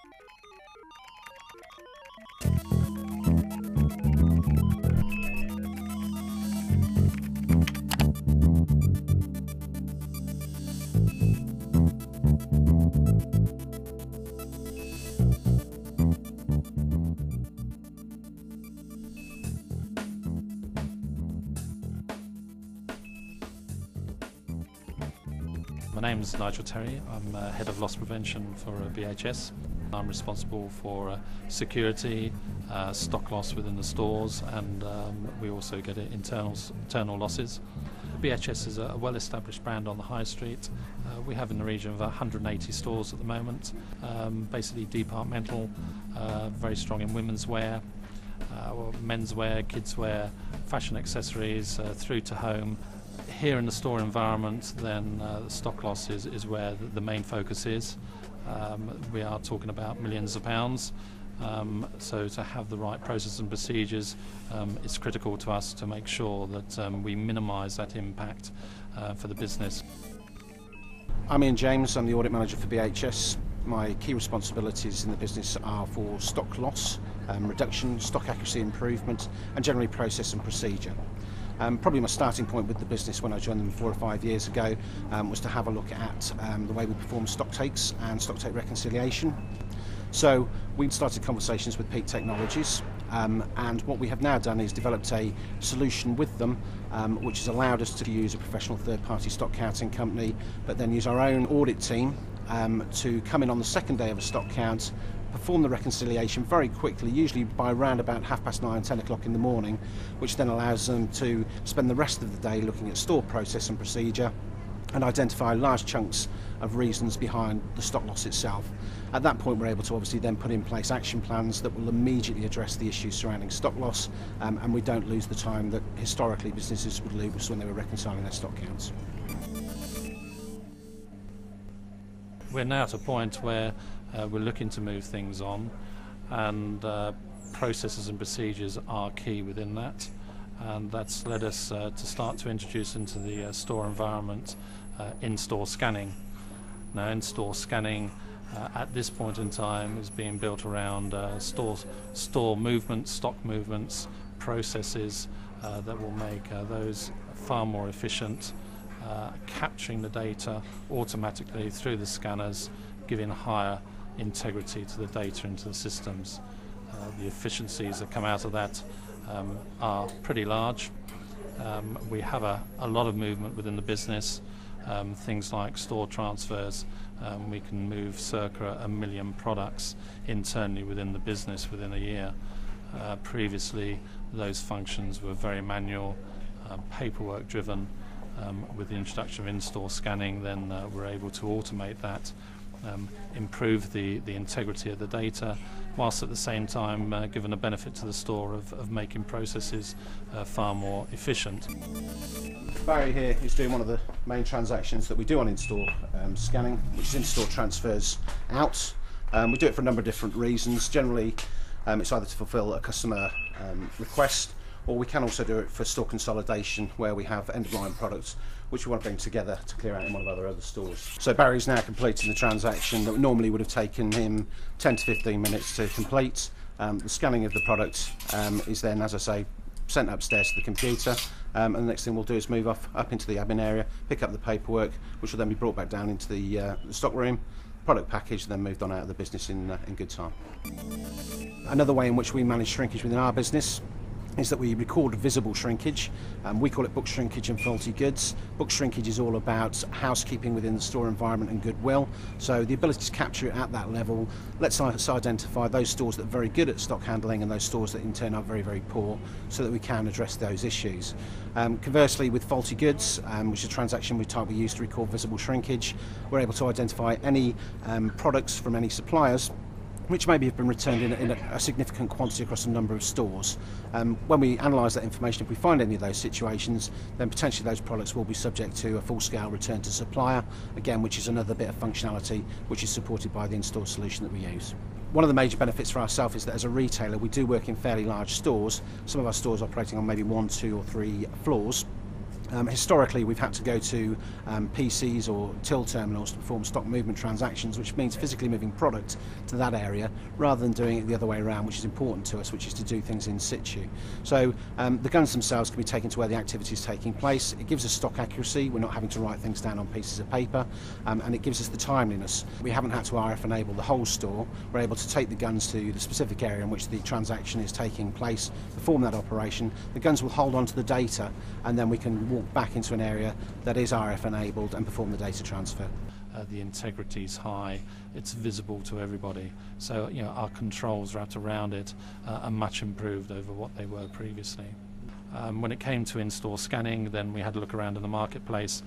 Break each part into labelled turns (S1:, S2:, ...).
S1: My name is Nigel Terry. I'm Head of Loss Prevention for BHS. I'm responsible for security, stock loss within the stores, and we also get internal losses. BHS is a well-established brand on the high street. We have in the region of 180 stores at the moment, basically departmental, very strong in women's wear, menswear, kidswear, fashion accessories, through to home. Here in the store environment, then stock loss is where the main focus is. We are talking about millions of pounds, so to have the right processes and procedures is critical to us to make sure that we minimise that impact for the business.
S2: I'm Ian James, I'm the Audit Manager for BHS. My key responsibilities in the business are for stock loss, reduction, stock accuracy improvement, and generally process and procedure. Probably my starting point with the business when I joined them 4 or 5 years ago was to have a look at the way we perform stock takes and stock take reconciliation. So we started conversations with Peak Technologies, and what we have now done is developed a solution with them which has allowed us to use a professional third-party stock counting company, but then use our own audit team to come in on the second day of a stock count, perform the reconciliation very quickly, usually by around about 9:30, 10 o'clock in the morning, which then allows them to spend the rest of the day looking at store process and procedure and identify large chunks of reasons behind the stock loss itself. At that point, we're able to obviously then put in place action plans that will immediately address the issues surrounding stock loss, and we don't lose the time that historically businesses would lose when they were reconciling their stock counts.
S1: We're now at a point where we're looking to move things on, and processes and procedures are key within that, and that's led us to start to introduce into the store environment in-store scanning. Now, in-store scanning at this point in time is being built around store movements, stock movements, processes that will make those far more efficient, capturing the data automatically through the scanners, giving higher integrity to the data into the systems. The efficiencies that come out of that are pretty large. We have a lot of movement within the business, things like store transfers. We can move circa 1 million products internally within the business within a year. Previously, those functions were very manual, paperwork driven. With the introduction of in-store scanning, then we're able to automate that, improve the integrity of the data, whilst at the same time giving a benefit to the store of making processes far more efficient.
S2: Barry here is doing one of the main transactions that we do on in-store scanning, which is in-store transfers out. We do it for a number of different reasons. Generally, it's either to fulfill a customer request, or we can also do it for store consolidation, where we have end-of-line products which we want to bring together to clear out in one of our other stores. So Barry's now completing the transaction that normally would have taken him 10 to 15 minutes to complete. The scanning of the product is then, as I say, sent upstairs to the computer, and the next thing we'll do is move up into the admin area, pick up the paperwork, which will then be brought back down into the stock room, product package, then moved on out of the business in good time. Another way in which we manage shrinkage within our business is that we record visible shrinkage. We call it book shrinkage and faulty goods. Book shrinkage is all about housekeeping within the store environment and goodwill. So the ability to capture it at that level lets us identify those stores that are very good at stock handling and those stores that in turn are very, very poor, so that we can address those issues. Conversely, with faulty goods, which is a transaction type we use to record visible shrinkage, we're able to identify any products from any suppliers which maybe have been returned in a significant quantity across a number of stores. When we analyse that information, if we find any of those situations, then potentially those products will be subject to a full-scale return to supplier, again, which is another bit of functionality which is supported by the in-store solution that we use. One of the major benefits for ourselves is that as a retailer, we do work in fairly large stores, some of our stores operating on maybe 1, 2 or 3 floors. Historically, we've had to go to PCs or till terminals to perform stock movement transactions, which means physically moving product to that area rather than doing it the other way around, which is important to us, which is to do things in situ. So the guns themselves can be taken to where the activity is taking place. It gives us stock accuracy. We're not having to write things down on pieces of paper, and it gives us the timeliness. We haven't had to RF enable the whole store. We're able to take the guns to the specific area in which the transaction is taking place, perform that operation. The guns will hold on to the data, and then we can walk back into an area that is RF enabled and perform the data transfer.
S1: The integrity is high, it's visible to everybody, so our controls wrapped around it are much improved over what they were previously. When it came to in-store scanning, then we had a look around in the marketplace,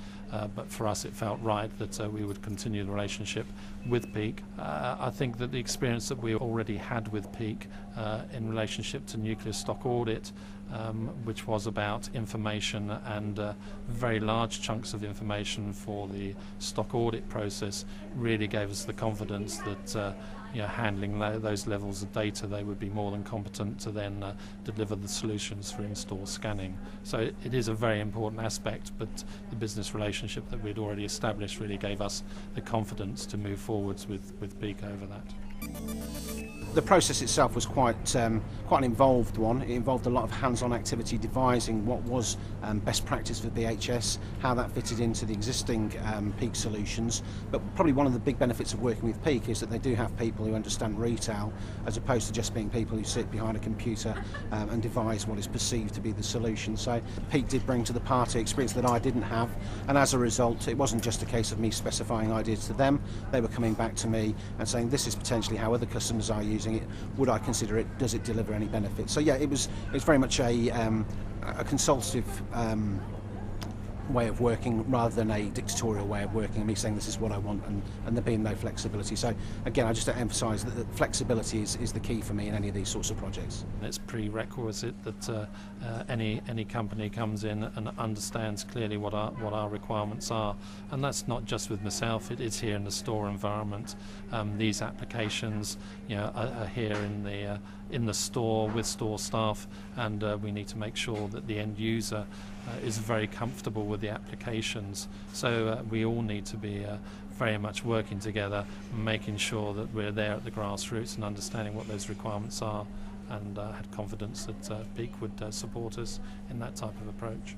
S1: but for us it felt right that we would continue the relationship with Peak. I think that the experience that we already had with Peak in relationship to Nucleus stock audit, which was about information and very large chunks of information for the stock audit process, really gave us the confidence that handling those levels of data, they would be more than competent to then deliver the solutions for in-store scanning. So it is a very important aspect, but the business relationship that we'd already established really gave us the confidence to move forwards with Peak over that.
S2: The process itself was quite an involved one. It involved a lot of hands-on activity devising what was best practice for BHS, how that fitted into the existing Peak solutions. But probably one of the big benefits of working with Peak is that they do have people who understand retail, as opposed to just being people who sit behind a computer and devise what is perceived to be the solution. So Peak did bring to the party experience that I didn't have, and as a result it wasn't just a case of me specifying ideas to them. They were coming back to me and saying, this is potentially how other customers are using it, would I consider it, does it deliver any benefit? So yeah, it was very much a consultative way of working rather than a dictatorial way of working, and me saying this is what I want, and there being no flexibility. So again, I just emphasise that flexibility is the key for me in any of these sorts of projects.
S1: It's prerequisite that any company comes in and understands clearly what our requirements are, and that's not just with myself. It is here in the store environment. These applications, are here in the store with store staff, and we need to make sure that the end user is very comfortable with the applications. So we all need to be very much working together, making sure that we're there at the grassroots and understanding what those requirements are, and had confidence that Peak would support us in that type of approach.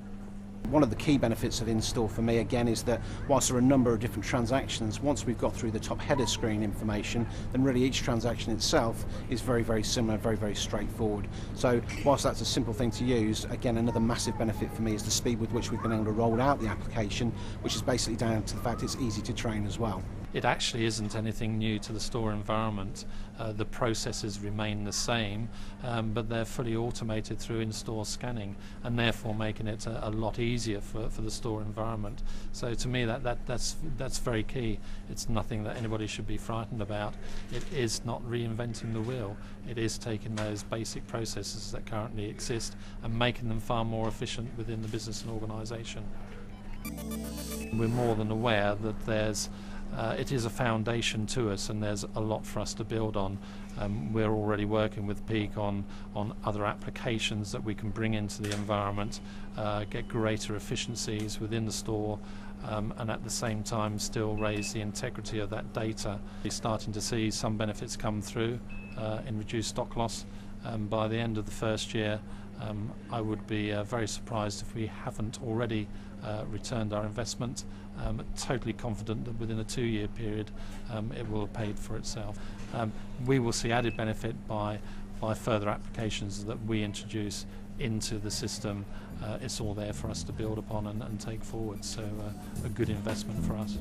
S2: One of the key benefits of in-store for me again is that whilst there are a number of different transactions, once we've got through the top header screen information, then really each transaction itself is very, very similar, very, very straightforward. So whilst that's a simple thing to use, again, another massive benefit for me is the speed with which we've been able to roll out the application, which is basically down to the fact it's easy to train as well.
S1: It actually isn't anything new to the store environment. The processes remain the same, but they're fully automated through in-store scanning, and therefore making it a lot easier for the store environment. So to me that's very key. It's nothing that anybody should be frightened about. It is not reinventing the wheel. It is taking those basic processes that currently exist and making them far more efficient within the business and organisation. We're more than aware that it is a foundation to us, and there's a lot for us to build on. We're already working with Peak on other applications that we can bring into the environment, get greater efficiencies within the store, and at the same time still raise the integrity of that data. We're starting to see some benefits come through in reduced stock loss. By the end of the first year, I would be very surprised if we haven't already returned our investment. Totally confident that within a 2-year period it will have paid for itself. We will see added benefit by further applications that we introduce into the system. It's all there for us to build upon and take forward, so a good investment for us.